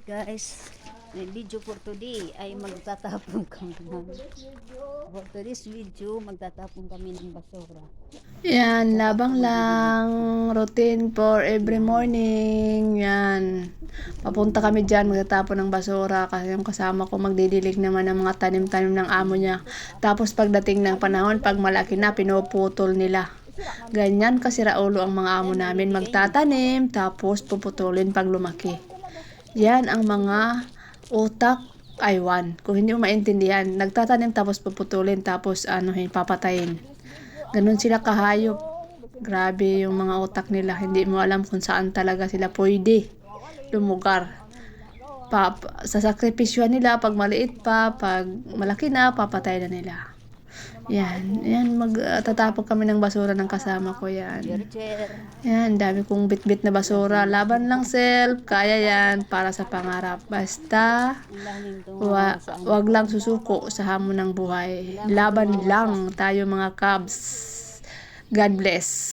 Guys, may video for today ay magtatapon kami for today's video, magtatapon kami ng basura. Yan, labang lang. Routine for every morning. Yan. Papunta kami dyan, magtatapon ng basura. Kasi yung kasama ko magdidilig naman ng mga tanim-tanim ng amo niya. Tapos pagdating ng panahon, pag malaki na, pinuputol nila. Ganyan kasi raulo ang mga amo namin. Magtatanim, tapos puputulin pag lumaki. Yan ang mga utak aywan. Kung hindi mo maintindihan, nagtatanim tapos puputulin, tapos papatayin. Ganun sila kahayop. Grabe yung mga utak nila. Hindi mo alam kung saan talaga sila pwede lumugar. Sa sakripisyo nila, pag maliit pa, pag malaki na, papatay na nila. Yan, magtatapok kami ng basura ng kasama ko yan. Yan, dami kong bit-bit na basura. Laban lang self, kaya yan, para sa pangarap. Basta, wag lang susuko sa hamon ng buhay. Laban lang tayo mga Cubs. God bless.